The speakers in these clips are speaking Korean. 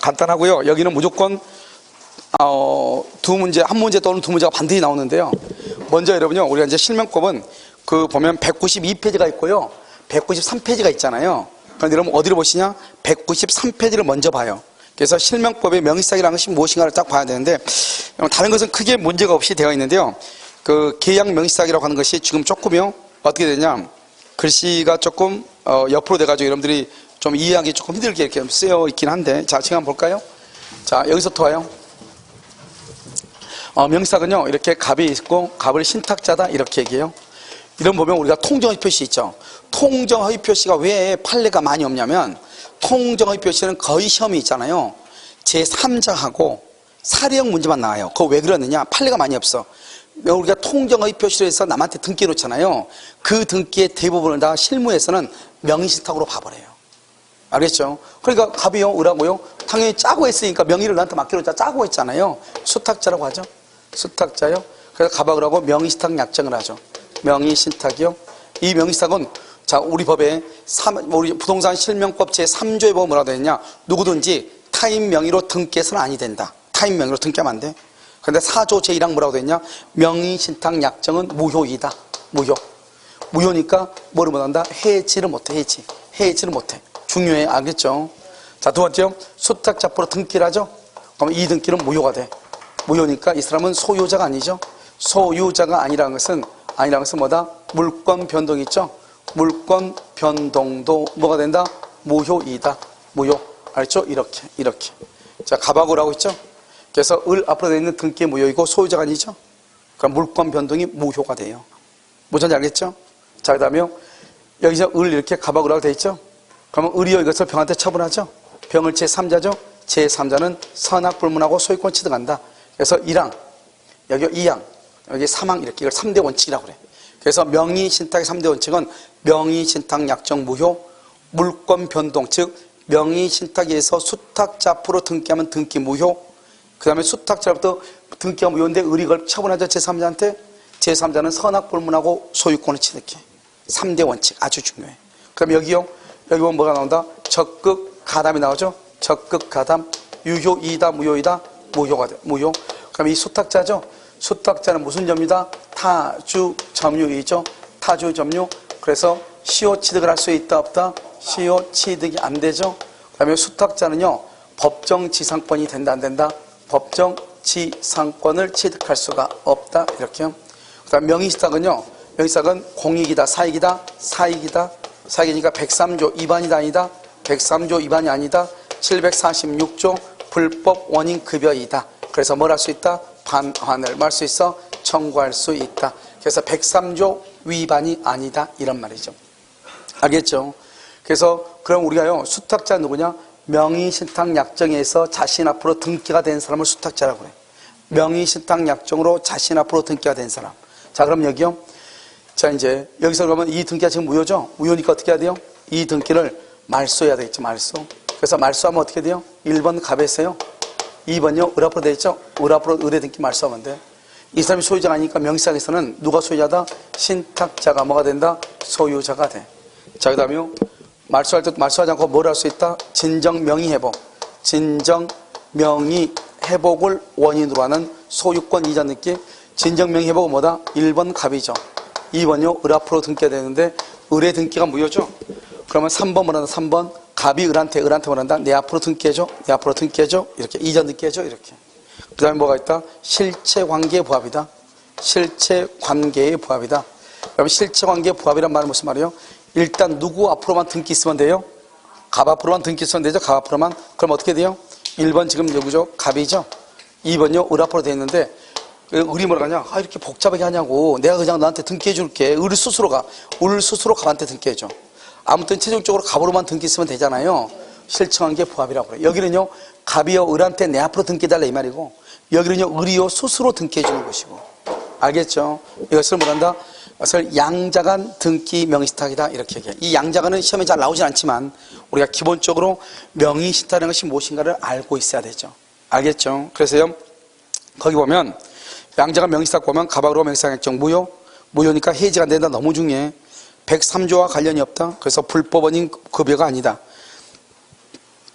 간단하고요. 여기는 무조건 두 문제, 한 문제 또는 두 문제가 반드시 나오는데요. 먼저 여러분요, 우리가 이제 실명법은 그 보면 192페이지가 있고요, 193페이지가 있잖아요. 그런데 여러분 어디를 보시냐? 193페이지를 먼저 봐요. 그래서 실명법의 명의사기라는 것이 무엇인가를 딱 봐야 되는데, 다른 것은 크게 문제가 없이 되어 있는데요. 그 계약 명의사기라고 하는 것이 지금 조금요, 어떻게 되냐? 글씨가 조금 옆으로 돼가지고 여러분들이 좀 이해하기 조금 힘들게 이렇게 쓰여 있긴 한데, 자, 지금 한번 볼까요? 자, 여기서부터 와요. 명사는요, 이렇게 갑이 있고, 갑을 신탁자다, 이렇게 얘기해요. 이런 보면 우리가 통정허위 표시 있죠. 통정허위 표시가 왜 판례가 많이 없냐면, 통정허위 표시는 거의 시험이 있잖아요. 제3자하고 사례형 문제만 나와요. 그거 왜 그러느냐? 판례가 많이 없어. 우리가 통정허위 표시로 해서 남한테 등기 놓잖아요. 그 등기의 대부분을 다 실무에서는 명의신탁으로 봐버려요. 알겠죠? 그러니까 갑이요, 을하고요, 당연히 짜고 했으니까 명의를 나한테 맡기로 짜고 했잖아요. 수탁자라고 하죠. 수탁자요. 그래서 갑하고 명의신탁 약정을 하죠. 명의신탁이요. 이 명의신탁은 자, 우리 법에 우리 부동산 실명법 제3조에 보면 뭐라고 되어 있냐? 누구든지 타인 명의로 등기해서는 아니 된다. 타인 명의로 등기하면 안 돼. 그런데 4조 제1항 뭐라고 되어 있냐? 명의신탁 약정은 무효이다. 무효. 무효니까 뭐를 못한다? 해지를 못해. 해지를 못해. 중요해. 알겠죠? 자, 두 번째요. 수탁자포로 등기를 하죠? 그럼 이 등기는 무효가 돼. 무효니까 이 사람은 소유자가 아니죠? 소유자가 아니라는 것은 뭐다? 물권 변동이 있죠? 물권 변동도 뭐가 된다? 무효이다. 무효. 알죠? 이렇게. 자, 갑하고라고 있죠? 그래서 을 앞으로 되어 있는 등기 무효이고 소유자가 아니죠? 그럼 물권 변동이 무효가 돼요. 무슨 알겠죠? 자, 그 다음에 여기서 을 이렇게 갑하고라고 되어 있죠? 그러면 을이요, 이것을 병한테 처분하죠? 병을 제3자죠? 제3자는 선악불문하고 소유권 취득한다. 그래서 1항, 여기 2항, 여기 3항, 이렇게 이걸 3대 원칙이라고 그래. 그래서 명의신탁의 3대 원칙은 명의신탁 약정 무효, 물권 변동, 즉 명의신탁에서 수탁자 앞으로 등기하면 등기 무효, 그 다음에 수탁자로부터 등기가 무효인데 을이 이걸 처분하죠, 제3자한테. 제3자는 선악불문하고 소유권을 취득해. 3대 원칙, 아주 중요해. 그 다음에 여기요, 여기 보면 뭐가 나온다? 적극 가담이 나오죠? 적극 가담, 유효이다, 무효이다? 무효가 돼. 무효. 그럼 이 수탁자죠? 수탁자는 무슨 점유다? 타주 점유이죠? 타주 점유. 그래서 시효 취득을 할 수 있다, 없다? 시효 취득이 안 되죠? 그 다음에 수탁자는요, 법정지상권이 된다, 안 된다? 법정지상권을 취득할 수가 없다. 이렇게요. 그 다음 명의신탁은요, 명의신탁은 공익이다, 사익이다? 사익이다. 사익이니까 103조 위반이다, 아니다? 103조 위반이 아니다. 746조 불법 원인 급여이다. 그래서 뭘 할 수 있다? 반환을 뭐 할 수 있어? 청구할 수 있다. 그래서 103조 위반이 아니다, 이런 말이죠. 알겠죠? 그래서 그럼 우리가요, 수탁자 누구냐? 명의신탁 약정에서 자신 앞으로 등기가 된 사람을 수탁자라고 그래. 명의신탁 약정으로 자신 앞으로 등기가 된 사람. 자, 그럼 여기요. 자, 이제 여기서 그러면 이 등기가 지금 무효죠? 무효니까 어떻게 해야 돼요? 이 등기를 말소해야 되겠죠, 말소. 그래서 말소하면 어떻게 돼요? 1번 갑에서요. 2번요, 을 앞으로 되어 있죠? 을 앞으로 을의 등기 말소하면 돼. 이 사람이 소유자가 아니니까 명의상에서는 누가 소유자다? 신탁자가 뭐가 된다? 소유자가 돼. 자, 그 다음에요. 말소할 때 말소하지 않고 뭘 할 수 있다? 진정 명의회복. 진정 명의회복을 원인으로 하는 소유권 이전 등기. 진정 명의회복은 뭐다? 1번 갑이죠. 2번요, 을 앞으로 등기가 되는데 을의 등기가 무효죠? 그러면 3번 뭐란다? 3번 갑이 을한테 뭐란다? 내 앞으로 등기해줘. 내 앞으로 등기해줘. 이렇게 이전 등기해줘. 이렇게. 그 다음에 뭐가 있다? 실체관계의 부합이다. 실체관계의 부합이다. 그럼 실체관계의 부합이란 말은 무슨 말이에요? 일단 누구 앞으로만 등기 있으면 돼요? 갑 앞으로만 등기 있으면 되죠? 갑 앞으로만. 그럼 어떻게 돼요? 1번 지금 누구죠? 갑이죠? 2번요, 을 앞으로 돼 있는데 을이 뭐라 하냐? 이렇게 복잡하게 하냐고. 내가 그냥 너한테 등기해 줄게. 을 스스로 갑한테 등기해줘. 아무튼 최종적으로 갑으로만 등기 있으면 되잖아요. 실체관계 부합이라고 그래. 여기는요, 갑이요, 을한테 내 앞으로 등기해달라 이 말이고, 여기는요, 을이요, 스스로 등기해 주는 것이고. 알겠죠? 이것을 뭐란다? 이것을 양자간 등기 명의신탁이다, 이렇게 얘기해. 이 양자간은 시험에 잘 나오진 않지만 우리가 기본적으로 명의신탁이라는 것이 무엇인가를 알고 있어야 되죠. 알겠죠? 그래서요, 거기 보면 양자간 명의신탁 보면 갑하고 명의신탁 약정 무효. 무효니까 해지가 안 된다. 너무 중요해. 103조와 관련이 없다. 그래서 불법 원인 급여가 아니다.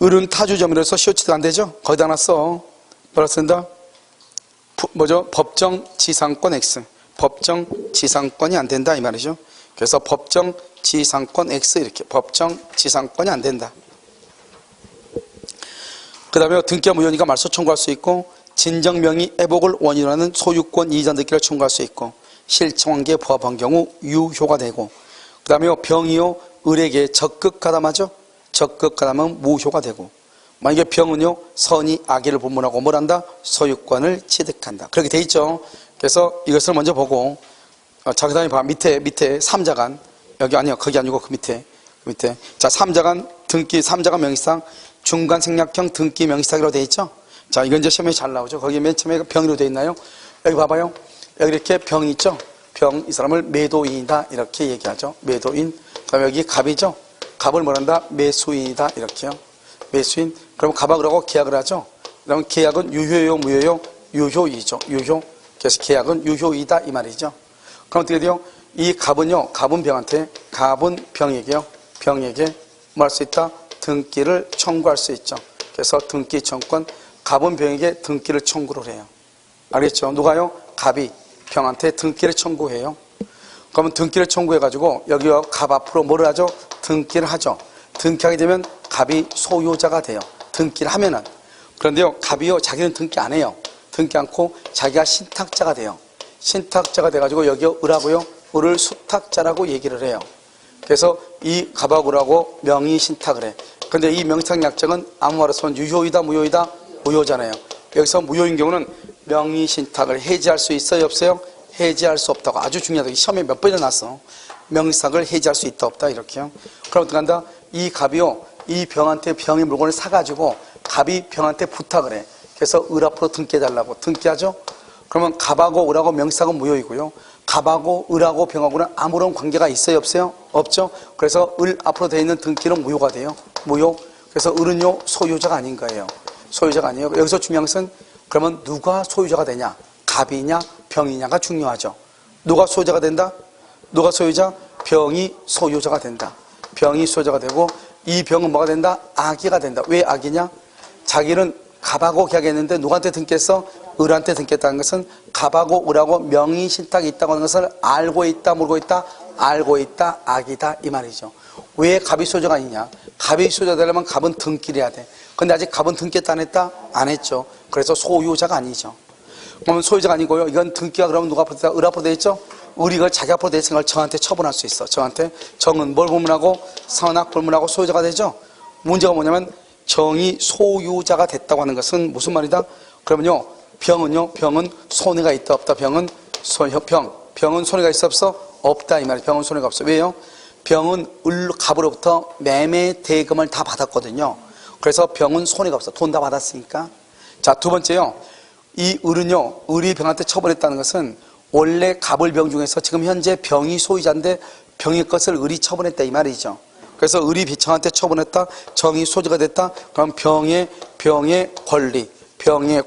을은 타주점이라서 시효치도 안 되죠? 거기다 놨어. 뭐라 쓴다? 뭐죠? 법정 지상권 X. 법정 지상권이 안 된다 이 말이죠. 그래서 법정 지상권 X 이렇게 법정 지상권이 안 된다. 그 다음에 등기와 무효니까 말소 청구할 수 있고, 진정명의 애복을 원인으로 하는 소유권 이전 등기를 청구할 수 있고, 실청관계에 부합한 경우 유효가 되고, 그 다음에 병이요 을에게 적극 가담하죠. 적극 가담은 무효가 되고, 만약에 병은요 선이 악의를 분문하고 뭘 한다? 소유권을 취득한다. 그렇게 돼 있죠. 그래서 이것을 먼저 보고, 자, 그 다음에 봐. 밑에 삼자간. 여기 아니요. 거기 아니고 그 밑에. 자, 삼자간 등기, 삼자간 명의상 중간 생략형 등기 명의상이라고 돼 있죠. 자, 이건 이제 시험에 잘 나오죠. 거기 맨 처음에 병으로 돼 있나요? 여기 봐봐요. 여기 이렇게 병이 있죠. 병, 이 사람을 매도인이다. 이렇게 얘기하죠. 매도인. 그 다음에 여기 갑이죠. 갑을 뭐란다? 매수인이다. 이렇게요. 매수인. 그럼 갑하고 하고 계약을 하죠. 그러면 계약은 유효요, 무효요? 유효이죠. 유효. 그래서 계약은 유효이다. 이 말이죠. 그럼 어떻게 돼요? 이 갑은요, 갑은 병한테, 갑은 병에게요. 병에게 뭐 할 수 있다? 등기를 청구할 수 있죠. 그래서 등기 청구권, 갑은 병에게 등기를 청구를 해요. 알겠죠? 누가요? 갑이 병한테 등기를 청구해요. 그러면 등기를 청구해가지고 여기와 갑 앞으로 뭐를 하죠? 등기를 하죠. 등기하게 되면 갑이 소유자가 돼요. 등기를 하면은. 그런데요, 갑이요, 자기는 등기 안 해요. 등기 않고 자기가 신탁자가 돼요. 신탁자가 돼가지고 여기 을하고요, 을을 수탁자라고 얘기를 해요. 그래서 이 갑하고 을하고 명의 신탁을 해. 근데 이 명의신탁 약정은 아무 말로 쓰면 유효이다, 무효이다? 무효잖아요. 여기서 무효인 경우는 명의 신탁을 해지할 수 있어요, 없어요? 해지할 수 없다고. 아주 중요하다. 시험에 몇 번이나 났어. 명의신탁을 해지할 수 있다, 없다, 이렇게요. 그럼 어떻게 한다? 이 갑이요, 이 병한테 병의 물건을 사가지고 갑이 병한테 부탁을 해. 그래서 을 앞으로 등기해달라고. 등기하죠? 그러면 갑하고 을하고 명의신탁은 무효이고요. 갑하고 을하고 병하고는 아무런 관계가 있어요, 없어요? 없죠? 그래서 을 앞으로 되어 있는 등기는 무효가 돼요. 무효. 그래서 을은요, 소유자가 아닌 거예요. 소유자가 아니에요. 여기서 중요한 것은 그러면 누가 소유자가 되냐? 갑이냐, 병이냐가 중요하죠. 누가 소유자가 된다? 누가 소유자? 병이 소유자가 된다. 병이 소유자가 되고, 이 병은 뭐가 된다? 악의가 된다. 왜 악이냐? 자기는 갑하고 계약했는데 누구한테 등기했어? 을한테 등기했다는 것은 갑하고 을하고 명의 신탁이 있다고 하는 것을 알고 있다, 모르고 있다? 알고 있다, 악이다, 이 말이죠. 왜 갑이 소유자가 아니냐? 갑이 소유자가 되려면 갑은 등기를 해야 돼. 근데 아직 갑은 등기했다, 안 했다? 안 했죠. 그래서 소유자가 아니죠. 그러면 소유자가 아니고요. 이건 등기가 그러면 누가 앞으로 돼? 을 앞으로 돼 있죠? 을이 이걸 자기 앞으로 돼 있으니까 정한테 처분할 수 있어. 정한테. 정은 뭘 불문하고? 선악 불문하고 소유자가 되죠? 문제가 뭐냐면 정이 소유자가 됐다고 하는 것은 무슨 말이다? 그러면요, 병은요, 병은 손해가 있다, 없다? 병은 병은 손해가 있어, 없어? 없다, 이 말이에요. 병은 손해가 없어. 왜요? 병은 갑으로부터 매매 대금을 다 받았거든요. 그래서 병은 손해가 없어. 돈 다 받았으니까. 자, 두 번째요. 이 을은요, 을이 병한테 처분했다는 것은 원래 갑을 병 중에서 지금 현재 병이 소유자인데 병의 것을 을이 처분했다, 이 말이죠. 그래서 을이 병한테 처분했다, 정이 소유자가 됐다. 그럼 병의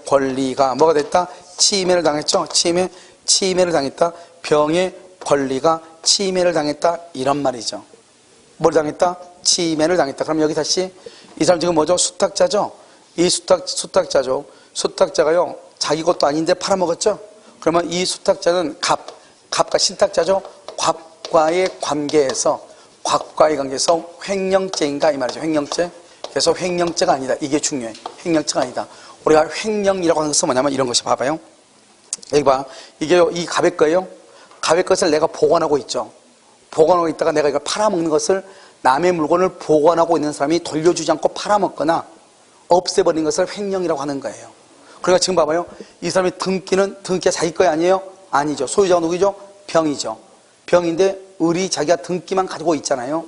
권리가 뭐가 됐다? 침해를 당했죠. 침해를 당했다. 병의 권리가 침해를 당했다, 이런 말이죠. 뭘 당했다? 침해를 당했다. 그럼 여기 다시 이 사람 지금 뭐죠? 수탁자죠. 이 수탁자죠. 수탁자가요, 자기 것도 아닌데 팔아먹었죠. 그러면 이 수탁자는 갑과 신탁자죠. 갑과의 관계에서 횡령죄인가, 이 말이죠. 횡령죄. 그래서 횡령죄가 아니다. 이게 중요해. 횡령죄가 아니다. 우리가 횡령이라고 하는 것은 뭐냐면 이런 것이, 봐봐요. 여기 봐. 이게 이 갑의 거예요. 갑의 것을 내가 보관하고 있죠. 보관하고 있다가 내가 이걸 팔아먹는 것을, 남의 물건을 보관하고 있는 사람이 돌려주지 않고 팔아먹거나 없애버린 것을 횡령이라고 하는 거예요. 그러니까 지금 봐봐요. 이 사람이 등기가 자기 거야, 아니에요? 아니죠. 소유자가 누구죠? 병이죠. 병인데 을이 자기가 등기만 가지고 있잖아요.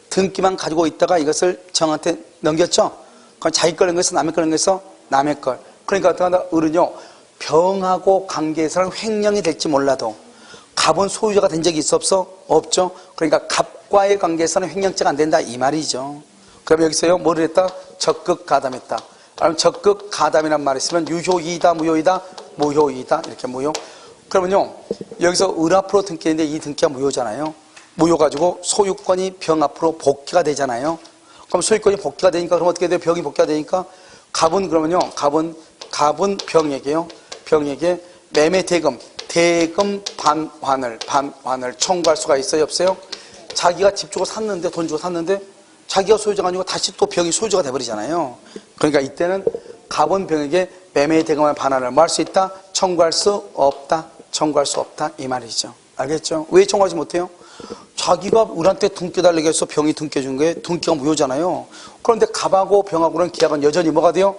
등기만 가지고 있다가 이것을 정한테 넘겼죠. 그럼 자기 걸 넘겼어, 남의 걸 넘겼어? 남의 걸. 그러니까 어떻게 한다? 을은요, 병하고 관계에서는 횡령이 될지 몰라도 갑은 소유자가 된 적이 있어, 없어? 없죠. 그러니까 갑과의 관계에서는 횡령죄가 안 된다, 이 말이죠. 그럼 여기서요, 뭐를 했다? 적극 가담했다. 그럼 적극 가담이란 말이 있으면 유효이다, 무효이다? 무효이다. 이렇게 무효. 그러면요, 여기서 을 앞으로 등기했는데 이 등기가 무효잖아요. 무효 가지고 소유권이 병 앞으로 복귀가 되잖아요. 그럼 소유권이 복귀가 되니까 그럼 어떻게 돼요? 병이 복귀가 되니까 갑은 그러면요. 갑은 병에게 매매 대금 반환을 청구할 수가 있어요? 없어요? 자기가 집 주고 샀는데 돈 주고 샀는데 자기가 소유자가 아니고 다시 또 병이 소유자가 돼버리잖아요. 그러니까 이때는 갑은 병에게 매매 대금의 반환을 뭐 할 수 있다? 청구할 수 없다. 이 말이죠. 알겠죠? 왜 청구하지 못해요? 자기가 을한테 등 껴달라고 해서 병이 등 껴준 거에 등기가 무효잖아요. 그런데 갑하고 병하고는 계약은 여전히 뭐가 돼요?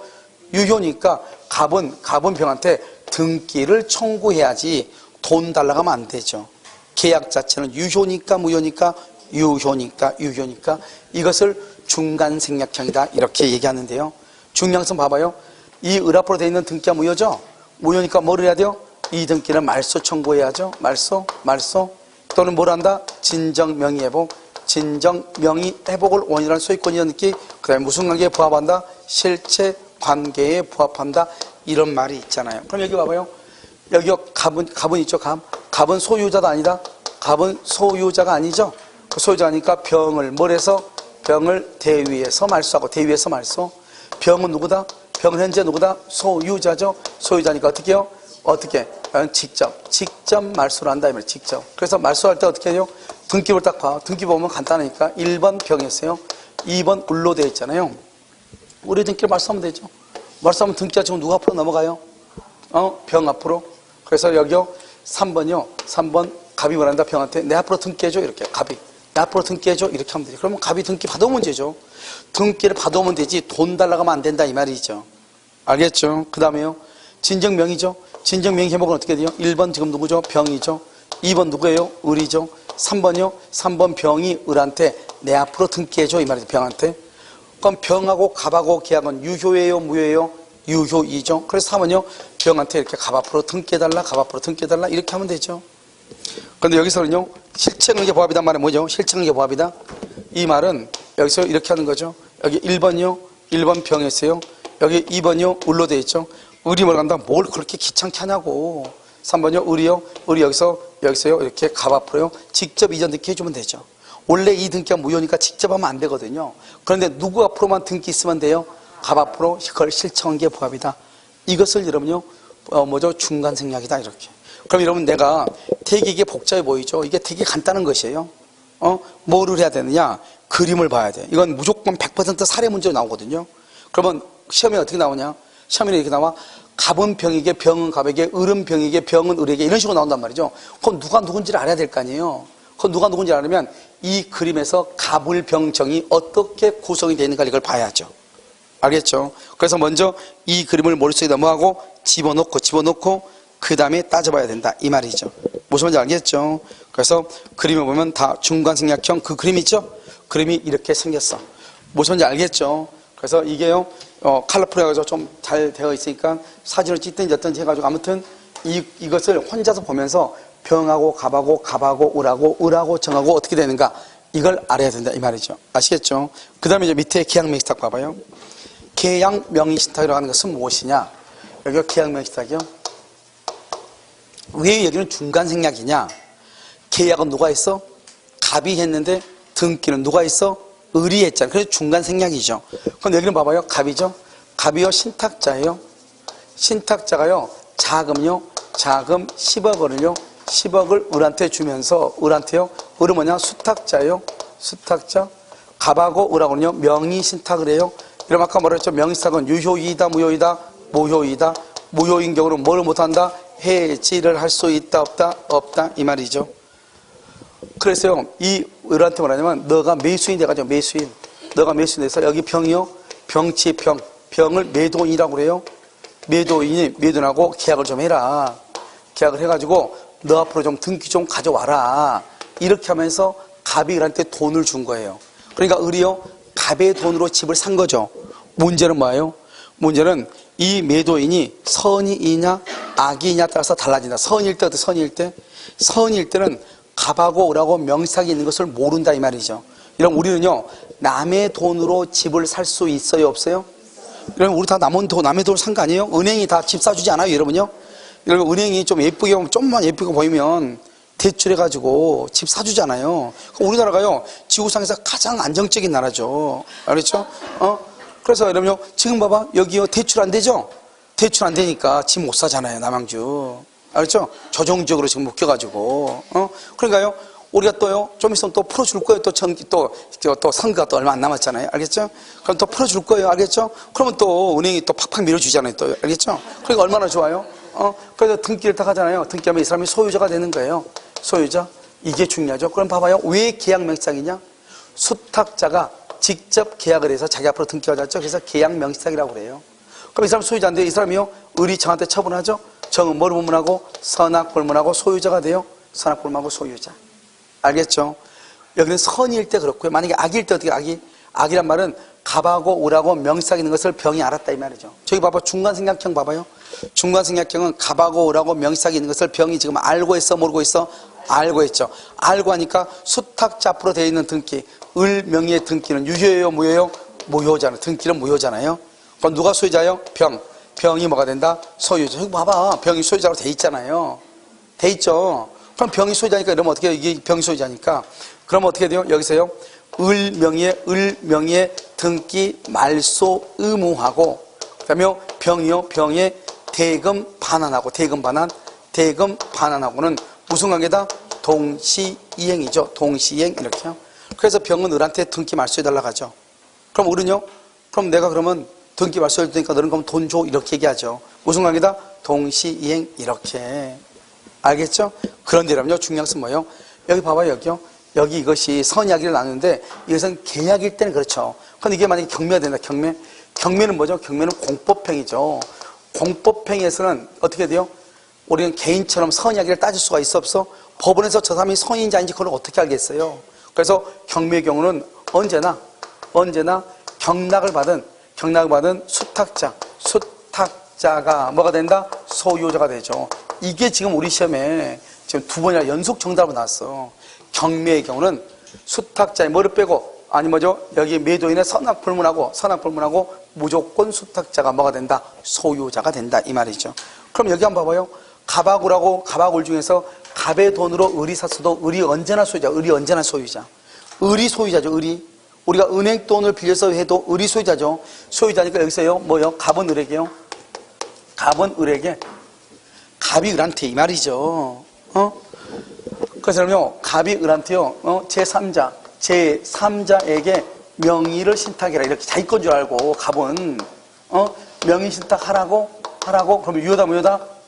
유효니까 갑은 병한테 등기를 청구해야지 돈 달라고 하면 안 되죠. 계약 자체는 유효니까 무효니까 유효니까 이것을 중간생략형이다 이렇게 얘기하는데요. 중량성 봐봐요. 이 을 앞으로 되어 있는 등기가 무효죠. 무효니까 뭘 해야 돼요? 이 등기를 말소 청구해야죠. 말소 또는 뭘 한다? 진정명의회복 진정명의회복을 원인하는 소유권이라는 느낌. 그 다음에 무슨 관계에 부합한다? 실체 관계에 부합한다 이런 말이 있잖아요. 그럼 여기 봐봐요. 여기 갑은 있죠. 갑은 소유자도 아니다. 갑은 소유자가 아니죠. 소유자니까 병을 뭘 해서? 병을 대위에서 말소하고 대위에서 말소. 병은 누구다? 병은 현재 누구다? 소유자죠. 소유자니까 어떻게 해요? 어떻게? 직접 말소를 한다 이 말이에요. 직접. 그래서 말소할 때 어떻게 해요? 등기부를 딱 봐. 등기 보면 간단하니까 1번 병이었어요. 2번 을로 되어 있잖아요. 우리 등기를 말소하면 되죠. 말소하면 등기가 지금 누구 앞으로 넘어가요? 병 앞으로. 그래서 여기요 3번 갑이 뭐란다? 병한테 내 앞으로 등기해줘 이렇게. 갑이 내 앞으로 등기해줘 이렇게 하면 되죠. 그러면 갑이 등기 받아오면 문제죠. 등기를 받아오면 되지 돈 달라고 하면 안 된다 이 말이죠. 알겠죠? 그 다음에요 진정명의죠. 진정명의 회복은 어떻게 돼요? 1번 지금 누구죠? 병이죠. 2번 누구예요? 을이죠. 3번이요? 3번 병이 을한테 내 앞으로 등기해줘 이 말이죠. 병한테. 그럼 병하고 갑하고 계약은 유효예요? 무효예요? 유효이죠. 그래서 3번이요? 병한테 이렇게 갑 앞으로 등기해달라 이렇게 하면 되죠. 그런데 여기서는요 실체관계 보합이란 말은 뭐죠? 실체관계 보합이다. 이 말은 여기서 이렇게 하는 거죠. 여기 1번이요? 1번 병이었어요. 여기 2번이요? 을로 되어 있죠. 을이 뭘 한다? 뭘 그렇게 귀찮게 하냐고. 3번이요? 을이 여기서요? 이렇게 갑 앞으로요? 직접 이전 등기 해주면 되죠. 원래 이 등기가 무효니까 직접 하면 안 되거든요. 그런데 누구 앞으로만 등기 있으면 돼요? 갑 앞으로 그걸 실체관계 보합이다. 이것을 여러분요 중간생략이다 이렇게. 그럼 여러분 내가 되게 이게 복잡해 보이죠? 이게 되게 간단한 것이에요. 뭐를 해야 되느냐? 그림을 봐야 돼. 이건 무조건 100% 사례 문제로 나오거든요. 그러면 시험에 어떻게 나오냐? 시험에 이렇게 나와. 갑은 병에게, 병은 갑에게, 을은 병에게, 병은 을에게 이런 식으로 나온단 말이죠. 그럼 누가 누군지를 알아야 될 거 아니에요. 그럼 누가 누군지 알려면 이 그림에서 갑을 병정이 어떻게 구성이 되어 있는가 이걸 봐야죠. 알겠죠? 그래서 먼저 이 그림을 머릿속에다 뭐하고 집어넣고 그 다음에 따져봐야 된다 이 말이죠. 무슨 말인지 알겠죠? 그래서 그림을 보면 다 중간생략형 그 그림 있죠? 그림이 이렇게 생겼어. 무슨 말인지 알겠죠? 그래서 이게요 컬러풀 해가지고 좀 잘 되어 있으니까 사진을 찍든지 어떤지 해가지고 아무튼 이것을 혼자서 보면서 병하고 갑하고 을하고 정하고 어떻게 되는가 이걸 알아야 된다 이 말이죠. 아시겠죠? 그 다음에 이제 밑에 계약명의신탁 봐봐요. 계약명의신탁이라고 하는 것은 무엇이냐? 여기가 계약명의신탁이요. 왜 여기는 중간생략이냐? 계약은 누가 했어? 갑이 했는데 등기는 누가 했어? 을이 했잖아요. 그래서 중간생략이죠. 그럼 여기는 봐봐요. 갑이죠. 갑이요 신탁자예요. 신탁자가요 자금 10억을 을한테 주면서 을한테요. 을은 뭐냐? 수탁자예요. 수탁자. 갑하고 을하고는요 명의신탁을 해요. 이러면 아까 뭐라 했죠? 명의신탁은 유효이다 무효이다? 무효이다. 무효인 경우는 뭘 못한다? 해지를 할 수 있다 없다 이 말이죠. 그래서요 이 을한테 뭐라냐면 너가 매수인이 돼가지고 너가 매수인 돼서 여기 병이요 병을 매도인이라고 그래요. 매도인이 매도인하고 계약을 좀 해라. 계약을 해가지고 너 앞으로 좀 등기 좀 가져와라. 이렇게 하면서 갑이 을한테 돈을 준 거예요. 그러니까 을이요 갑의 돈으로 집을 산 거죠. 문제는 뭐예요? 문제는 이 매도인이 선이냐 악이냐 따라서 달라진다. 선일 때 어때? 선일 때는 갑하고 을하고 명의신탁이 있는 것을 모른다 이 말이죠. 이런 우리는요 남의 돈으로 집을 살 수 있어요 없어요? 그럼 우리 다 남의 돈을 산 거 아니에요? 은행이 다 집 사주지 않아요 여러분요? 여러분 은행이 좀 예쁘게 보면 좀만 예쁘게 보이면 대출해가지고 집 사주잖아요. 우리나라가요, 지구상에서 가장 안정적인 나라죠. 알겠죠? 그래서 여러분요, 지금 봐봐. 여기요, 대출 안 되죠? 대출 안 되니까 집 못 사잖아요, 남양주. 알겠죠? 조정적으로 지금 묶여가지고. 그러니까요, 우리가 또요, 좀 있으면 또 풀어줄 거예요. 또 선거가 또 얼마 안 남았잖아요. 알겠죠? 그럼 또 풀어줄 거예요. 알겠죠? 그러면 또 은행이 또 팍팍 밀어주잖아요. 또. 알겠죠? 그러니까 얼마나 좋아요? 그래서 등기를 딱 하잖아요. 등기하면 이 사람이 소유자가 되는 거예요. 소유자. 이게 중요하죠. 그럼 봐봐요. 왜 계약 명시상이냐? 수탁자가 직접 계약을 해서 자기 앞으로 등기가 잤죠. 그래서 계약 명시상이라고 그래요. 그럼 이 사람 소유자인데 이 사람이요, 의리청한테 처분하죠. 정은 뭐로 분문하고 선악불문하고 소유자가 돼요. 선악불문하고 소유자. 알겠죠? 여기는 선일 때 그렇고요. 만약에 악일 때 어떻게 악이란 말은 갑하고 을하고 명시상 있는 것을 병이 알았다 이 말이죠. 저기 봐봐. 중간생략형 봐봐요. 중간생략형은 갑하고 을하고 명시상 있는 것을 병이 지금 알고 있어 모르고 있어? 알고 있죠. 알고 하니까 수탁자 앞으로 되어 있는 등기, 을 명의의 등기는 유효예요 무효예요? 무효잖아요. 등기는 무효잖아요. 그럼 누가 소유자예요? 병이 뭐가 된다? 소유자. 여기 봐봐. 병이 소유자로 돼 있잖아요. 돼 있죠. 그럼 병이 소유자니까 이러면 어떻게 해요? 이게 병이 소유자니까. 그러면 어떻게 돼요? 여기서요. 을 명의의 등기 말소 의무하고, 그 다음에 병이요. 병의 대금 반환하고, 대금 반환하고는 무슨 관계다? 동시이행이죠. 동시이행 이렇게요. 그래서 병은 을한테 등기 말소해달라고 하죠. 그럼 을은요? 그럼 내가 그러면 등기 말소해줄 테니까 너는 그럼 돈 줘. 이렇게 얘기하죠. 무슨 관계다? 동시이행 이렇게. 알겠죠? 그런데라면요, 중요한 것은 뭐예요? 여기 봐봐요, 여기요. 여기 이것이 선이야기를 나누는데 이것은 계약일 때는 그렇죠. 근데 이게 만약에 경매가 된다, 경매. 경매는 뭐죠? 경매는 공법행위죠. 공법행위에서는 어떻게 돼요? 우리는 개인처럼 선이야기를 따질 수가 있어, 없어? 법원에서 저 사람이 선인지 아닌지 그걸 어떻게 알겠어요? 그래서 경매의 경우는 언제나 경락을 받은 수탁자가 뭐가 된다? 소유자가 되죠. 이게 지금 우리 시험에 지금 2번이나 연속 정답으로 나왔어. 경매의 경우는 수탁자의 뭐를 빼고, 아니 뭐죠? 여기 매도인의 선악불문하고 무조건 수탁자가 뭐가 된다? 소유자가 된다. 이 말이죠. 그럼 여기 한번 봐봐요. 갑하고을 중에서 갑의 돈으로 을이 샀어도 을이 언제나 소유자. 을이 소유자죠. 우리가 은행 돈을 빌려서 해도 을이 소유자죠. 소유자니까 여기서요. 뭐요? 갑은 을에게 갑이 을한테 이 말이죠. 그래서요, 갑이 을한테요, 제3자에게 명의를 신탁해라. 이렇게 자기 건 줄 알고, 갑은, 명의 신탁하라고, 그러면 유효다?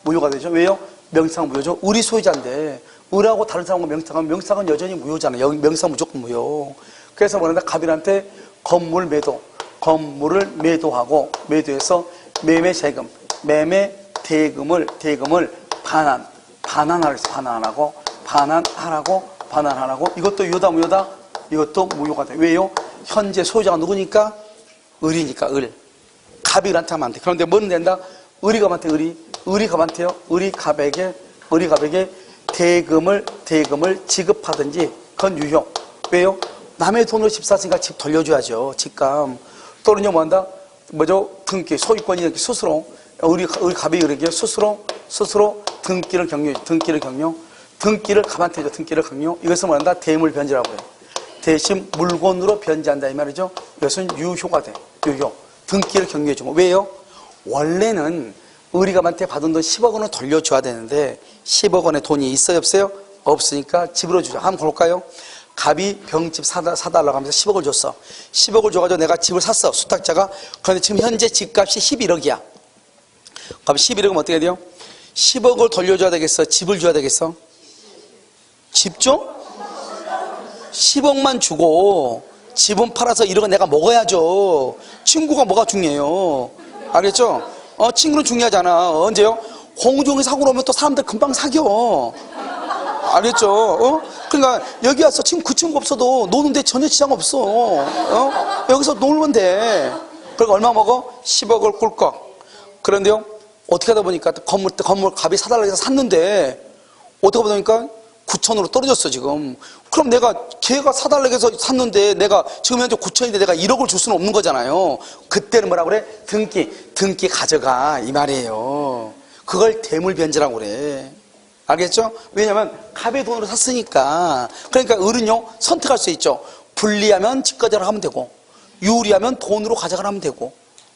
무효가 되죠. 왜요? 명의상 무효죠. 을이 소유자인데, 을하고 다른 사람과 명의상은 명의상은 여전히 무효잖아요. 여기 명의상 무조건 무효. 그래서 뭐냐면 갑이한테 건물을 매도해서 매매 대금을 반환하라고. 이것도 유효다 무효다? 이것도 무효가 돼. 왜요? 현재 소유자가 누구니까? 을이니까 을. 갑이 을한테 하면 안 돼. 그런데 뭐는 된다? 을이 갑에게 대금을 지급하든지 그건 유효. 왜요? 남의 돈으로 집 샀으니까 집 돌려줘야죠. 집감. 또는요 뭐한다? 뭐죠? 등기 소유권이 스스로 우리 갑이 을에게 스스로 등기를 강요. 등기를 갑한테 줘. 등기를 강요. 이것은 뭐한다? 대물 변제라고 해요. 대신 물건으로 변제한다 이 말이죠. 이것은 유효가 돼. 유효. 등기를 경유해 주고. 왜요? 원래는 을이 갑한테 받은 돈 10억 원을 돌려줘야 되는데 10억 원의 돈이 있어요 없어요? 없으니까 집으로 주죠. 한번 볼까요? 갑이 병집 사달라고 하면서 10억을 줬어. 10억을 줘가지고 내가 집을 샀어. 수탁자가. 그런데 지금 현재 집값이 11억이야. 그럼 11억이면 어떻게 돼요? 10억을 돌려줘야 되겠어? 집을 줘야 되겠어? 집 줘? 10억만 주고 집은 팔아서 1억은 내가 먹어야죠. 친구가 뭐가 중요해요? 알겠죠? 친구는 중요하잖아. 언제요? 공중에 사고 나면 또 사람들 금방 사겨. 알겠죠? 그러니까 여기 와서 지금 그 친구 없어도 노는데 전혀 지장 없어. 여기서 놀면 돼. 그러니까 얼마 먹어? 10억을 꿀꺽. 그런데요, 어떻게 하다 보니까 건물 갑이 사달라고 해서 샀는데 어떻게 보니까 9천으로 떨어졌어 지금. 그럼 걔가 사달라고 해서 샀는데 내가 지금 현재 9천인데 내가 1억을 줄 수는 없는 거잖아요. 그때는 뭐라 그래? 등기 가져가 이 말이에요. 그걸 대물변제라고 그래. 알겠죠? 왜냐면 갑의 돈으로 샀으니까. 그러니까 을은요, 선택할 수 있죠. 불리하면 집 가져라 하면 되고, 유리하면 돈으로 가져가라 하면 되고.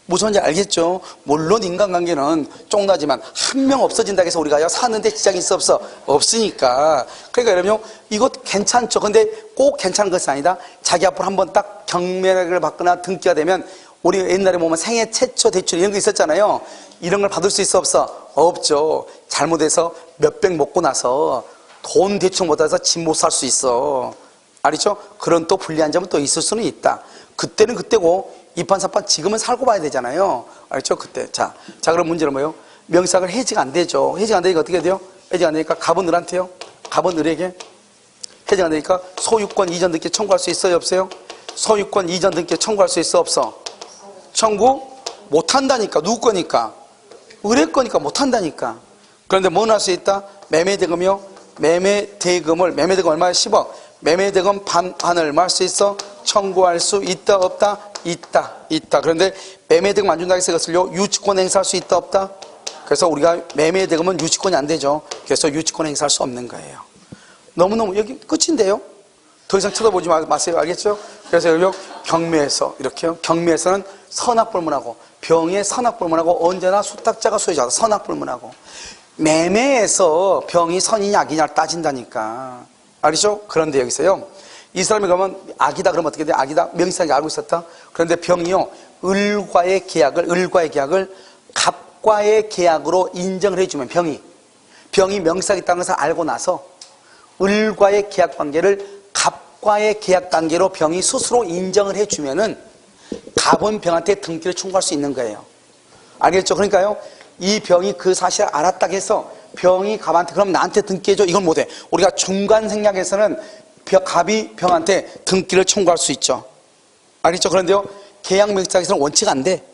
무슨 말인지 알겠죠? 물론 인간관계는 쫑나지만 한 명 없어진다고 해서 우리가 사는데 지장이 있어 없어? 없으니까. 그러니까 여러분, 이것 괜찮죠? 근데 꼭 괜찮은 것이 아니다. 자기 앞으로 한번 딱 경매를 받거나 등기가 되면, 우리 옛날에 보면 생애 최초 대출 이런 거 있었잖아요. 이런 걸 받을 수 있어 없어? 없죠. 잘못해서 몇백 먹고 나서 돈 대출 못 받아서 집 못 살 수 있어. 알죠? 그런 또 불리한 점은 또 있을 수는 있다. 그때는 그때고, 이판사판 지금은 살고 봐야 되잖아요. 알죠? 그때. 자, 그럼 문제는 뭐예요? 명의상을 해지가 안 되죠. 해지가 안 되니까 어떻게 돼요? 해지가 안 되니까 갑은 을한테요? 갑은 을에게? 해지가 안 되니까 소유권 이전 등기 청구할 수 있어요? 없어요? 소유권 이전 등기 청구할 수 있어? 없어? 청구 못 한다니까. 누구 거니까? 을의 거니까 못 한다니까. 그런데 뭐는 할 수 있다? 매매대금이요? 매매대금 얼마야? 10억. 매매대금 반을 얼마 할 수 있어? 청구할 수 있다 없다? 있다. 그런데 매매대금 안 준다고 해서 이것을요, 유치권 행사할 수 있다 없다? 그래서 우리가 매매대금은 유치권이 안 되죠. 그래서 유치권 행사할 수 없는 거예요. 너무너무 여기 끝인데요? 더 이상 쳐다보지 마세요. 알겠죠? 그래서 여기 경매에서 이렇게요. 경매에서는 선악불문하고, 병의 선악불문하고, 언제나 수탁자가 소유자다. 선악불문하고. 매매에서 병이 선이냐 악이냐를 따진다니까. 알죠? 그런데 여기서요, 이 사람이 그러면 악이다 그러면 어떻게 돼? 악이다? 명시하게 알고 있었다. 그런데 병이요, 을과의 계약을 갑과의 계약으로 인정을 해주면, 병이 명시하게 있다는 것을 알고 나서 을과의 계약 관계를 갑과의 계약 관계로 병이 스스로 인정을 해주면은 갑은 병한테 등기를 청구할 수 있는 거예요. 알겠죠? 그러니까요, 이 병이 그 사실을 알았다고 해서 병이 갑한테 그럼 나한테 등기해줘, 이건 못해. 우리가 중간 생략에서는 갑이 병한테 등기를 청구할 수 있죠. 알겠죠? 그런데요, 계약 명시상에서는 원칙 안 돼.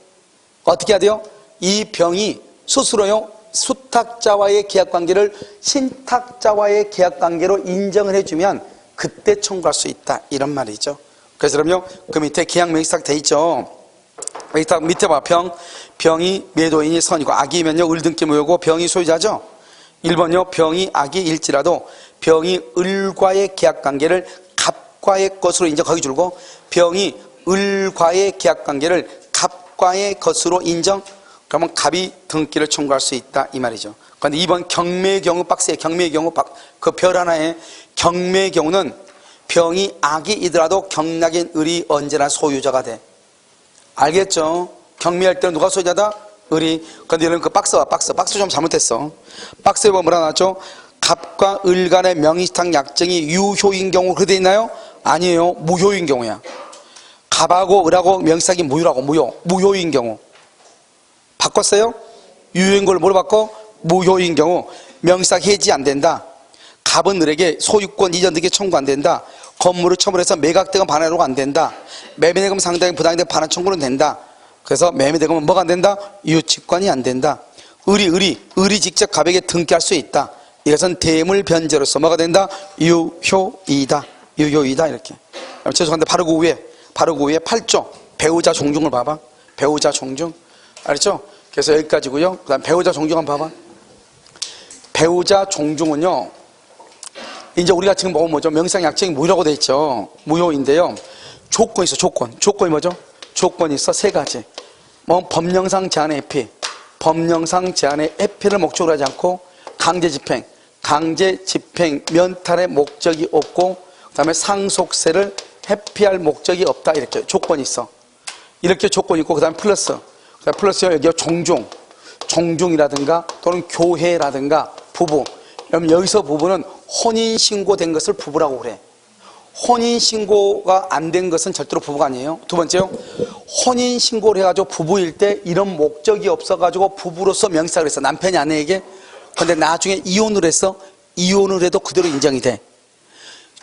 어떻게 해야 돼요? 이 병이 스스로요, 수탁자와의 계약관계를 신탁자와의 계약관계로 인정을 해주면 그때 청구할 수 있다, 이런 말이죠. 그래서 그럼요, 그 밑에 계약 명시상 돼 있죠. 밑에 봐. 병이 매도인이 선이고, 악이면요, 을등기 무효고 병이 소유자죠. 1번요, 병이 악이일지라도 병이 을과의 계약관계를 갑과의 것으로 인정, 거기 줄고, 병이 을과의 계약관계를 갑과의 것으로 인정, 그러면 갑이 등기를 청구할 수 있다, 이 말이죠. 그런데 2번 경매의 경우 박스에, 경매의 경우 그 별 하나에, 경매의 경우는 병이 악이이더라도 경락인 을이 언제나 소유자가 돼. 알겠죠? 경매할 때는 누가 소유자다? 을이. 그런데 여러분 그 박스와 박스 좀 잘못했어. 박스에 보면 뭐라 나왔죠? 갑과 을 간의 명의상 약정이 유효인 경우 그렇게 돼 있나요? 아니에요. 무효인 경우야. 갑하고 을하고 명의상이 무효인 경우. 바꿨어요? 유효인 걸 뭐로 바꿔? 무효인 경우. 명의상 해지 안 된다. 갑은 을에게 소유권 이전 등기 청구 안 된다. 건물을 처분해서 매각대금 반환으로 안 된다. 매매대금 상당히 부당이된 반환 청구는 된다. 그래서 매매대금은 뭐가 안 된다? 유치권이 안 된다. 을이 직접 갑에게 등기할 수 있다. 이것은 대물 변제로서 뭐가 된다? 유효이다, 이렇게. 죄송한데 바로 그 위에 8조 배우자 종중을 봐봐. 배우자 종중. 알았죠? 그래서 여기까지고요. 그 다음 배우자 종중 한번 봐봐. 배우자 종중은요, 이제 우리가 지금 보면 뭐죠? 명의상 약정이 무효라고 돼 있죠. 무효인데요, 조건이 있어. 조건이 뭐죠? 조건이 있어. 세 가지. 뭐 법령상 제한의 회피, 법령상 제한의 회피를 목적으로 하지 않고, 강제 집행 면탈의 목적이 없고, 그 다음에 상속세를 회피할 목적이 없다, 이렇게 조건이 있어. 이렇게 조건이 있고, 그 다음에 플러스 여기가 종중이라든가 또는 교회라든가 부부. 여기서 부부는 혼인신고된 것을 부부라고 그래. 혼인신고가 안 된 것은 절대로 부부가 아니에요. 두 번째요, 혼인신고를 해가지고 부부일 때 이런 목적이 없어가지고 부부로서 명시하기로 했어, 남편이 아내에게. 근데 나중에 이혼을 해도 그대로 인정이 돼.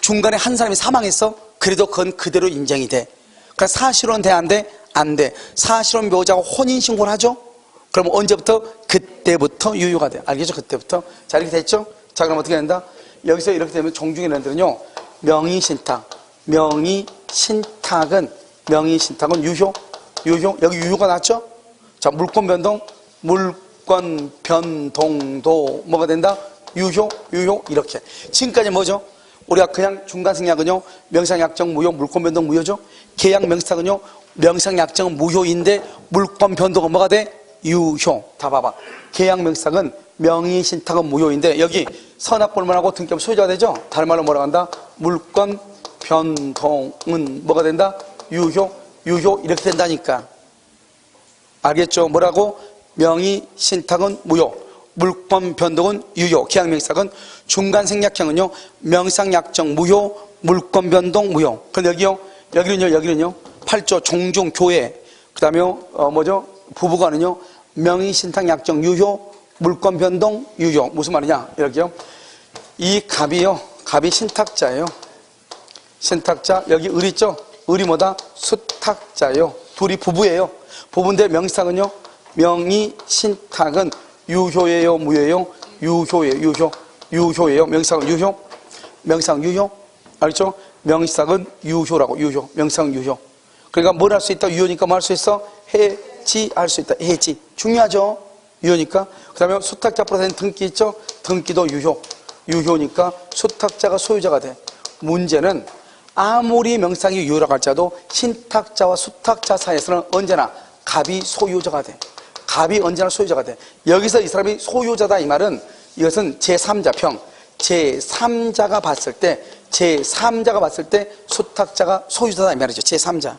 중간에 한 사람이 사망했어, 그래도 그건 그대로 인정이 돼. 그러니까 사실혼 돼, 안 돼? 안 돼. 사실혼 배우자가 혼인신고를 하죠? 그럼 언제부터? 그때부터 유효가 돼. 알겠죠? 그때부터. 자, 이렇게 됐죠? 자, 그럼 어떻게 된다? 여기서 이렇게 되면 종중이라는 데는요, 명의신탁은 유효. 여기 유효가 났죠? 자, 물권 변동도 뭐가 된다? 유효, 유효 이렇게. 지금까지 뭐죠? 우리가 그냥 중간생략은요, 명상약정 무효, 물권변동 무효죠. 계약 명상은요, 명상약정은 무효인데 물권변동은 뭐가 돼? 유효. 다 봐봐. 계약 명상은 명의신탁은 무효인데 여기 선악불문하고 등기업 소유자가 되죠. 다른 말로 뭐라고 한다? 물권변동은 뭐가 된다? 유효, 유효 이렇게 된다니까. 알겠죠? 뭐라고? 명의신탁은 무효, 물권변동은 유효. 계약명상은 중간생략형은요, 명상약정 무효, 물권변동 무효. 근데 여기는요 8조 종중교회, 그 다음에 뭐죠? 부부간은요 명의신탁약정 유효, 물권변동 유효. 무슨 말이냐? 이렇게요. 이 갑이 신탁자예요. 신탁자. 여기 을 있죠? 을이 뭐다? 수탁자예요. 둘이 부부예요. 부부인데 명의신탁은요, 명의신탁은 유효예요, 무효예요? 유효예요. 유효예요. 명의신탁은 유효? 명의신탁은 유효? 알겠죠? 명의신탁은 유효라고. 유효. 명의신탁은 유효. 그러니까 뭘 할 수 있다? 유효니까 뭐 할 수 있어? 해지할 수 있다. 해지. 중요하죠? 유효니까. 그 다음에 수탁자 앞으로 된 등기 있죠? 등기도 유효. 유효니까 수탁자가 소유자가 돼. 문제는 아무리 명상이 유효라고 할지라도 신탁자와 수탁자 사이에서는 언제나 갑이 소유자가 돼. 갑이 언제나 소유자가 돼. 여기서 이 사람이 소유자다 이 말은 이것은 제3자평. 제3자가 봤을 때 수탁자가 소유자다 이 말이죠. 제3자.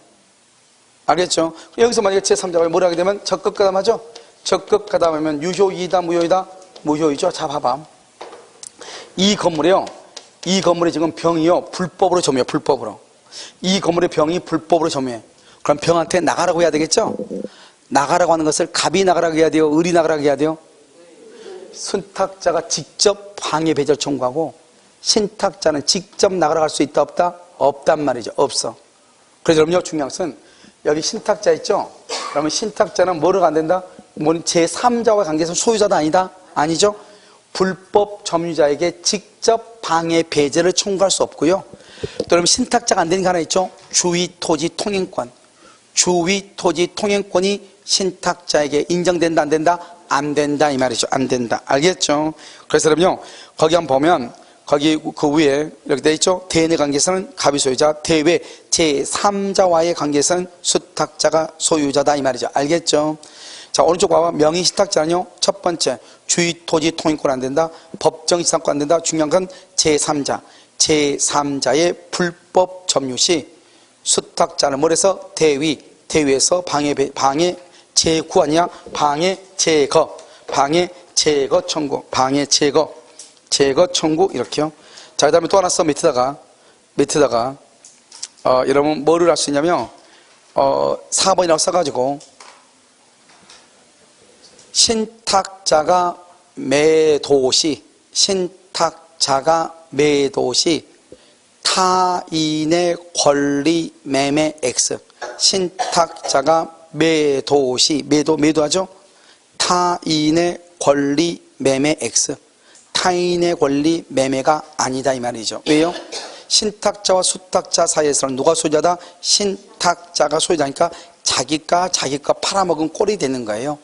알겠죠? 여기서 만약에 제3자가 뭐라 하게 되면 적극가담하죠? 적극가담하면 유효이다, 무효이다? 무효이죠. 자, 봐봐. 이 건물에 지금 병이요, 불법으로 점유해, 불법으로. 이 건물의 병이 불법으로 점유해. 그럼 병한테 나가라고 해야 되겠죠? 나가라고 하는 것을 갑이 나가라고 해야 돼요? 을이 나가라고 해야 돼요? 순탁자가 직접 방해 배제를 청구하고 신탁자는 직접 나가라고 할 수 있다, 없다? 없단 말이죠. 없어. 그래서 여러분요, 중요한 것은 여기 신탁자 있죠? 그러면 신탁자는 뭐를 안 된다? 제3자와 관계에서 소유자도 아니다? 아니죠? 불법 점유자에게 직접 방해 배제를 청구할 수 없고요. 또 여러분 신탁자가 안 되는 게 하나 있죠? 주위 토지 통행권. 주위 토지 통행권이 신탁자에게 인정된다, 안 된다? 안 된다 이 말이죠. 안 된다. 알겠죠? 그래서 여러분요, 거기 한번 보면 거기 그 위에 이렇게 돼 있죠? 대내 관계에서는 갑이 소유자, 대외 제3자와의 관계에서는 수탁자가 소유자다 이 말이죠. 알겠죠? 자, 오른쪽 봐봐. 명의신탁자는요, 첫 번째 주위 토지 통행권 안 된다, 법정 이상권 안 된다. 중요한 건 제3자의 불법 점유 시 수탁자는 뭘해서 대위에서 방해 제구 아니야? 방해 제거 청구, 제거 청구 이렇게요. 자, 그 다음에 또 하나 써. 밑에다가 여러분 뭐를 할 수 있냐면 4번이라고 써가지고 신탁자가 매도시 타인의 권리 매매 X. 신탁자가 매도하죠? 타인의 권리 매매 X. 타인의 권리 매매가 아니다 이 말이죠. 왜요? 신탁자와 수탁자 사이에서는 누가 소유자다? 신탁자가 소유자니까 자기가 팔아먹은 꼴이 되는 거예요.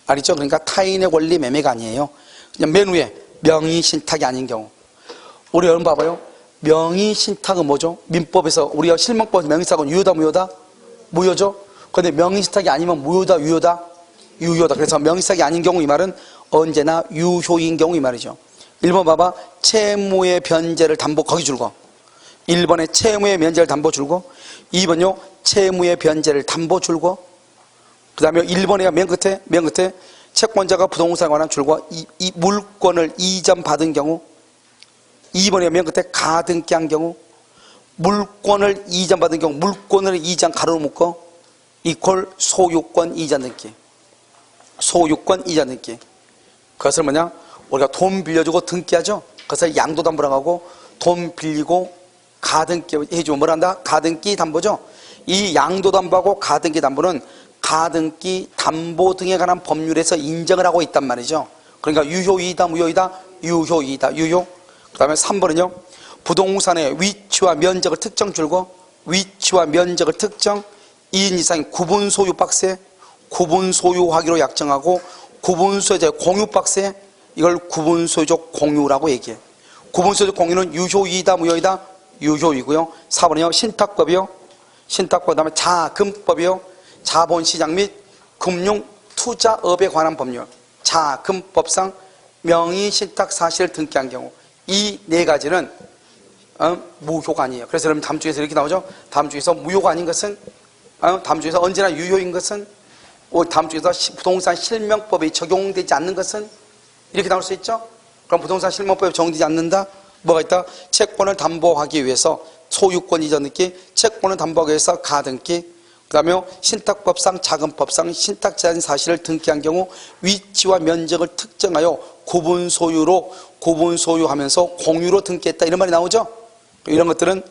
알겠죠? 그러니까 타인의 권리 매매가 아니에요. 그냥 맨 위에 명의신탁이 아닌 경우. 우리 여러분 봐봐요. 명의신탁은 뭐죠? 민법에서 우리가 실명법에서 명의신탁은 유효다, 무효다? 무효죠? 그런데 명의신탁이 아니면 무효다, 유효다? 유효다. 그래서 명의신탁이 아닌 경우 이 말은 언제나 유효인 경우 이 말이죠. 1번 봐봐. 채무의 변제를 담보 거기 줄고, 1번에 채무의 변제를 담보 줄고, 2번요 채무의 변제를 담보 줄고, 그 다음에 1번에 맨 끝에 채권자가 부동산에 관한 줄고 이 물권을 이전받은 경우, 2번에 맨 끝에 가등기 한 경우, 물권을 이전받은 경우 물권을 이전 가로로 묶어 이퀄 소유권 이전 등기. 소유권 이전 등기. 그것을 뭐냐? 우리가 돈 빌려주고 등기하죠? 그것을 양도담보라고 하고, 돈 빌리고 가등기 해주면 뭐란다? 가등기 담보죠? 이 양도담보하고 가등기 담보는 가등기 담보 등에 관한 법률에서 인정을 하고 있단 말이죠. 그러니까 유효이다, 무효이다? 유효이다, 유효. 그 다음에 3번은요, 부동산의 위치와 면적을 특정 줄고, 위치와 면적을 특정, 2인 이상의 구분 소유 박스에 구분 소유하기로 약정하고, 구분 소유자의 공유 박스에 이걸 구분소유적 공유라고 얘기해. 구분소유적 공유는 유효이다, 무효이다? 유효이고요. 4번이요. 신탁법이요. 신탁법, 그 다음에 자금법이요. 자본시장 및 금융투자업에 관한 법률. 자금법상 명의신탁 사실을 등기한 경우. 이 네 가지는 무효가 아니에요. 그래서 여러분 다음 주에서 이렇게 나오죠. 다음 주에서 무효가 아닌 것은, 다음 주에서 언제나 유효인 것은, 다음 주에서 부동산 실명법에 적용되지 않는 것은, 이렇게 나올 수 있죠. 그럼 부동산 실명법에 적용되지 않는다? 뭐가 있다? 채권을 담보하기 위해서 소유권 이전 등기, 채권을 담보하기 위해서 가등기, 그 다음에 신탁법상 자금법상 신탁 제한 사실을 등기한 경우 위치와 면적을 특정하여 구분 소유하면서 공유로 등기했다, 이런 말이 나오죠. 이런 것들은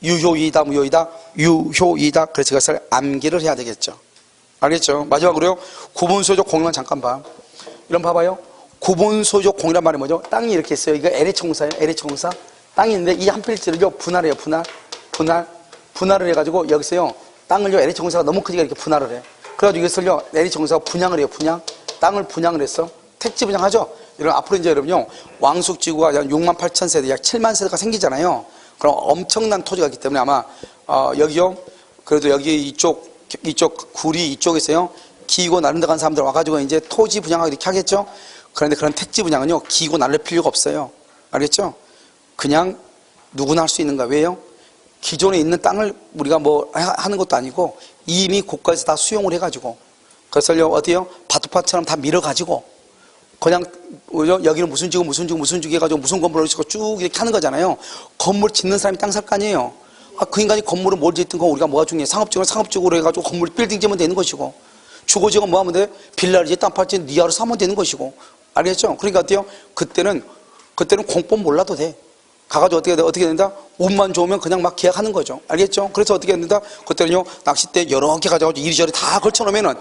유효이다, 무효이다? 유효이다. 그래서 이것을 암기를 해야 되겠죠. 알겠죠? 마지막으로요, 구분소유적 공유만 잠깐 봐. 이런 봐봐요. 구분소유적 공유란 말이 뭐죠? 땅이 이렇게 있어요. 이거 LH공사예요. LH공사. 땅이 있는데 이 한 필지를요, 분할해요. 분할을 해가지고 여기서요, 땅을요, LH공사가 너무 크니까 이렇게 분할을 해. 그래가지고 이것을요, LH공사가 분양을 해요. 땅을 분양을 했어. 택지 분양하죠? 이런 앞으로 이제 여러분요, 왕숙지구가 약 6만 8천 세대, 약 7만 세대가 생기잖아요. 그럼 엄청난 토지가 있기 때문에 아마, 여기요, 그래도 여기 이쪽 구리 이쪽에서요, 기고 나른다 간 사람들 와가지고 이제 토지 분양하고 이렇게 하겠죠? 그런데 그런 택지 분양은요, 기고 나를 필요가 없어요. 알겠죠? 그냥 누구나 할 수 있는 거야. 왜요? 기존에 있는 땅을 우리가 뭐 하는 것도 아니고 이미 국가에서 다 수용을 해가지고, 그래서 어디요? 바둑판처럼 다 밀어가지고 그냥 여기는 무슨 지구 해가지고 무슨 건물을 짓고 쭉 이렇게 하는 거잖아요. 건물 짓는 사람이 땅 살 거 아니에요. 그 인간이 건물을 뭘 짓든 건 우리가 뭐가 중요해? 상업적으로 해가지고 건물 빌딩 지으면 되는 것이고, 주거지역은 뭐 하면 돼? 빌라를 짓든 아파트 짓든 니아로 사면 되는 것이고. 알겠죠? 그러니까 어때요? 그때는 공법 몰라도 돼. 가가지고 어떻게 된다? 운만 좋으면 그냥 막 계약하는 거죠. 알겠죠? 그래서 어떻게 된다? 그때는요, 낚싯대 여러 개 가져가지고 이리저리 다 걸쳐놓으면은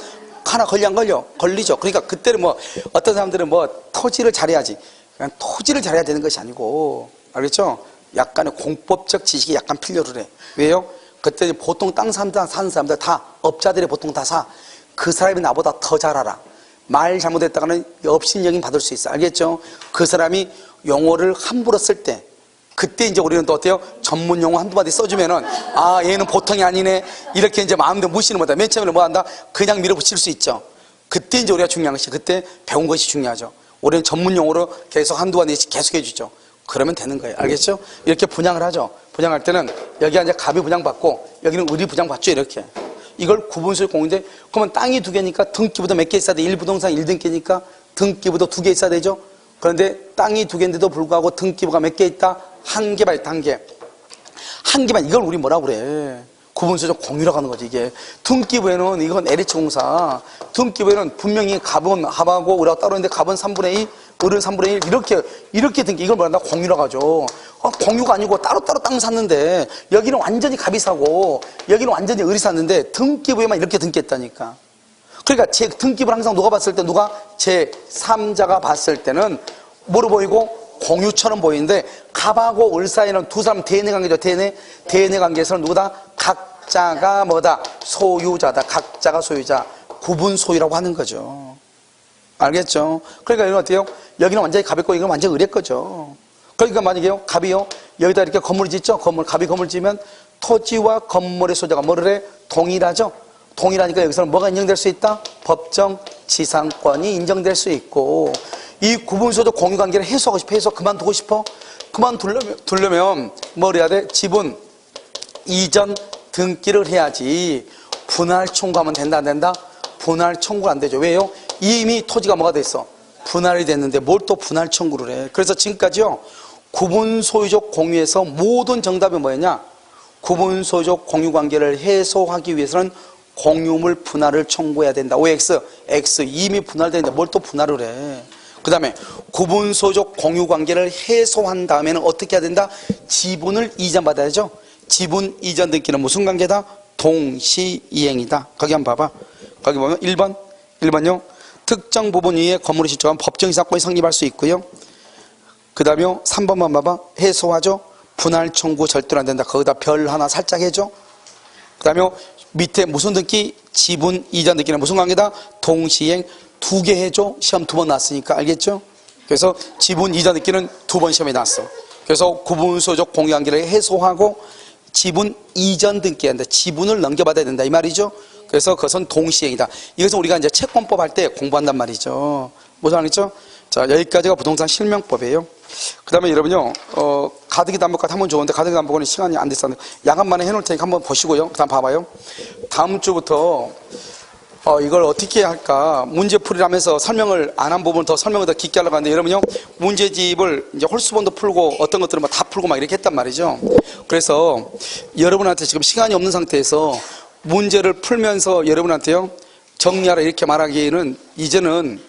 하나 걸리 안 걸려? 걸리죠. 그러니까 그때는 뭐, 어떤 사람들은 뭐, 토지를 잘해야지. 그냥 토지를 잘해야 되는 것이 아니고, 알겠죠? 약간의 공법적 지식이 약간 필요를 해. 왜요? 그때 보통 땅 사는 사람들 다, 업자들이 보통 다 사. 그 사람이 나보다 더 잘 알아. 말 잘못했다가는 업신여긴 받을 수 있어. 알겠죠? 그 사람이 용어를 함부로 쓸 때, 그때 이제 우리는 또 어때요? 전문 용어 한두 마디 써주면은, 아, 얘는 보통이 아니네. 이렇게 이제 마음대로 무시는 못해. 맨 처음에는 뭐 한다? 그냥 밀어붙일 수 있죠. 그때 이제 우리가 중요한 것이, 그때 배운 것이 중요하죠. 우리는 전문 용어로 계속 한두 마디씩 계속 해주죠. 그러면 되는 거예요. 알겠죠? 이렇게 분양을 하죠. 분양할 때는 여기가 이제 갑이 분양받고, 여기는 을이 분양받죠. 이렇게. 이걸 구분소유적 공유인데, 그러면 땅이 두 개니까 등기부도 몇 개 있어야 돼? 1부동산 1등기니까 등기부도 두 개 있어야 되죠? 그런데 땅이 두 개인데도 불구하고 등기부가 몇 개 있다? 한 개만 있다, 한 개. 한 개만, 이걸 우리 뭐라고 그래? 구분소유적 공유라고 하는 거지, 이게. 등기부에는, 이건 LH공사. 등기부에는 분명히 갑은 합하고 우리가 따로 있는데 갑은 3분의 2, 을은 3분의 1, 이렇게 등기, 이걸 뭐란다? 공유라고 하죠. 공유가 아니고 따로따로 땅 샀는데, 여기는 완전히 갑이 사고, 여기는 완전히 을이 샀는데, 등기부에만 이렇게 등기했다니까. 그러니까 등기부를 항상 누가 봤을 때, 제3자가 봤을 때는 뭐로 보이고? 공유처럼 보이는데, 갑하고 을 사이는 두 사람 대내 관계죠. 대내 관계에서는 누구다? 각자가 뭐다? 소유자다. 각자가 소유자. 구분 소유라고 하는 거죠. 알겠죠? 그러니까 이건 어때요? 여기는 완전히 갑이고 이건 완전히 을의 거죠. 그러니까 만약에요, 갑이요, 여기다 이렇게 건물을 짓죠? 갑이 건물 지으면 토지와 건물의 소유자가 뭐를 해? 동일하죠? 동일하니까 여기서는 뭐가 인정될 수 있다? 법정 지상권이 인정될 수 있고, 이 구분소유적 공유관계를 해소하고 싶어? 그만두고 싶어? 그만두려면 뭘 해야 돼? 지분 이전 등기를 해야지. 분할 청구하면 된다, 안 된다? 분할 청구가 안 되죠. 왜요? 이미 토지가 뭐가 됐어? 분할이 됐는데 뭘 또 분할 청구를 해? 그래서 지금까지요, 구분소유적 공유에서 모든 정답이 뭐였냐? 구분소유적 공유관계를 해소하기 위해서는 공유물 분할을 청구해야 된다. OX, X 이미 분할되는데 뭘 또 분할을 해? 그 다음에 구분소유적 공유관계를 해소한 다음에는 어떻게 해야 된다? 지분을 이전받아야죠. 지분 이전 등기는 무슨 관계다? 동시이행이다. 거기 한번 봐봐. 거기 보면 1번요. 특정 부분 위에 건물을 신청한 법정이사건이 성립할 수 있고요. 그 다음에 3번만 봐봐. 해소하죠. 분할 청구 절대로 안 된다. 거기다 별 하나 살짝 해줘. 그 다음에 밑에 무슨 등기? 지분 이전 등기는 무슨 관계다? 동시이행. 2개 해줘. 시험 2번 나왔으니까. 알겠죠? 그래서 지분 이전 등기는 2번 시험에 나왔어. 그래서 구분소유적 공유관계를 해소하고 지분 이전 등기한다. 지분을 넘겨받아야 된다 이 말이죠. 그래서 그것은 동시행이다. 이것은 우리가 이제 채권법 할 때 공부한단 말이죠. 무슨 말이죠? 자, 여기까지가 부동산 실명법이에요. 그 다음에 여러분요, 가등기 담보까지 하면 좋은데, 가등기 담보는 시간이 안 됐었는데, 야간 만에 해놓을 테니까 한번 보시고요. 그 다음 봐봐요. 다음 주부터, 이걸 어떻게 할까. 문제풀이라면서 설명을 안 한 부분 더 설명을 더 깊게 하려고 하는데, 여러분요, 문제집을 이제 홀수본도 풀고, 어떤 것들은 막 다 풀고 막 이렇게 했단 말이죠. 그래서 여러분한테 지금 시간이 없는 상태에서 문제를 풀면서 여러분한테요, 정리하라 이렇게 말하기에는 이제는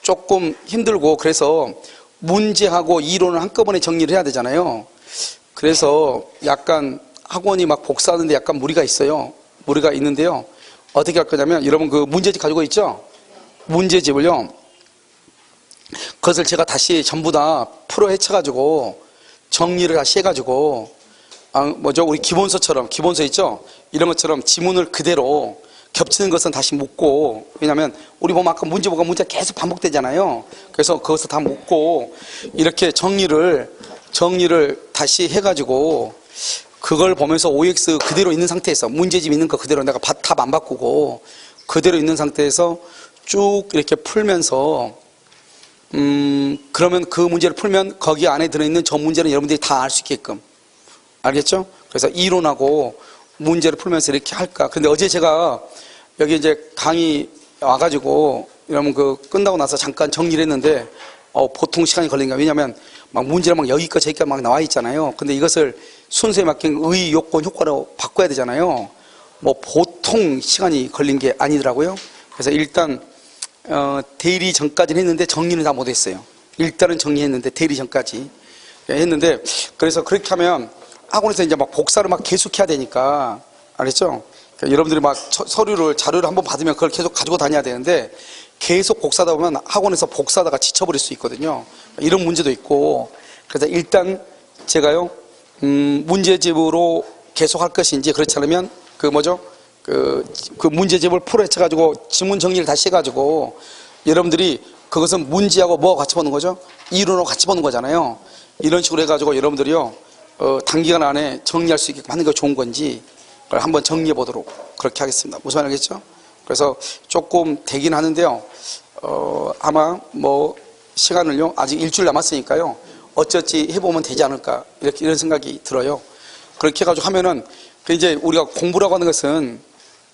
조금 힘들고, 그래서 문제하고 이론을 한꺼번에 정리를 해야 되잖아요. 그래서 약간 학원이 막 복사하는데 약간 무리가 있어요. 무리가 있는데요. 어떻게 할 거냐면, 여러분 그 문제집 가지고 있죠? 문제집을요, 그것을 제가 다시 전부 다 풀어 헤쳐가지고 정리를 다시 해가지고, 우리 기본서처럼, 기본서 있죠? 이런 것처럼 지문을 그대로 겹치는 것은 다시 묻고, 왜냐면 우리 보면 아까 문제 보고 문제가 계속 반복되잖아요. 그래서 그것을 다 묻고 이렇게 정리를 다시 해가지고 그걸 보면서 OX 그대로 있는 상태에서 문제집 있는 거 그대로 내가 답 안 바꾸고 그대로 있는 상태에서 쭉 이렇게 풀면서 그러면 그 문제를 풀면 거기 안에 들어있는 저 문제는 여러분들이 다 알 수 있게끔, 알겠죠? 그래서 이론하고 문제를 풀면서 이렇게 할까. 근데 어제 제가 여기 이제 강의 와가지고 이러면 끝나고 나서 잠깐 정리를 했는데, 보통 시간이 걸리니까. 왜냐면 막 문제를 막 여기까지 저기까지 막 나와 있잖아요. 근데 이것을 순서에 맞게 의, 요건, 효과로 바꿔야 되잖아요. 뭐 보통 시간이 걸린 게 아니더라고요. 그래서 일단, 대리 전까지는 했는데 정리는 다 못했어요. 일단은 정리했는데 대리 전까지 했는데, 그래서 그렇게 하면 학원에서 이제 막 복사를 막 계속 해야 되니까, 알겠죠? 그러니까 여러분들이 막 서류를, 자료를 한번 받으면 그걸 계속 가지고 다녀야 되는데, 계속 복사하다 보면 학원에서 복사하다가 지쳐버릴 수 있거든요. 이런 문제도 있고, 그래서 일단 제가요, 문제집으로 계속 할 것인지, 그렇지 않으면, 그 문제집을 풀어 헤쳐가지고 지문 정리를 다시 해가지고, 여러분들이 그것은 문제하고 뭐가 같이 보는 거죠? 이론하고 같이 보는 거잖아요. 이런 식으로 해가지고 여러분들이요, 단기간 안에 정리할 수 있게 하는 게 좋은 건지 그걸 한번 정리해 보도록 그렇게 하겠습니다. 무슨 말이겠죠? 그래서 조금 되긴 하는데요. 아마 뭐 시간을요, 아직 일주일 남았으니까요, 어쩌지 해보면 되지 않을까, 이런 생각이 들어요. 그렇게 해가지고 하면은, 이제 우리가 공부라고 하는 것은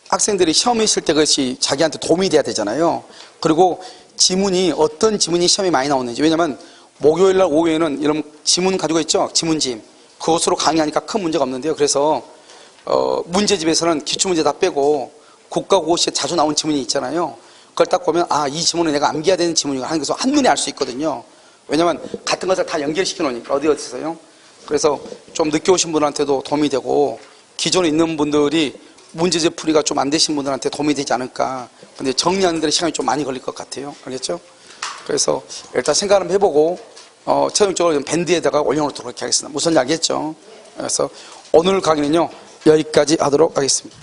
학생들이 시험에 있을 때 그것이 자기한테 도움이 돼야 되잖아요. 그리고 지문이, 어떤 지문이 시험에 많이 나오는지. 왜냐면 목요일 날 오후에는 이런 지문 가지고 있죠? 지문집. 그것으로 강의하니까 큰 문제가 없는데요. 그래서 문제집에서는 기출문제 다 빼고 국가고시에 자주 나온 지문이 있잖아요. 그걸 딱 보면, 이 지문은 내가 암기해야 되는 지문이고 하는 것을 한눈에 알 수 있거든요. 왜냐면 같은 것을 다 연결시켜 놓으니까, 어디서요. 그래서 좀 늦게 오신 분한테도 도움이 되고, 기존에 있는 분들이 문제집 풀이가 좀 안 되신 분들한테 도움이 되지 않을까. 근데 정리하는 데는 시간이 좀 많이 걸릴 것 같아요. 알겠죠? 그래서 일단 생각 한번 해보고, 최종적으로 밴드에다가 올려놓도록 하겠습니다. 무슨 알겠죠? 그래서 오늘 강의는요, 여기까지 하도록 하겠습니다.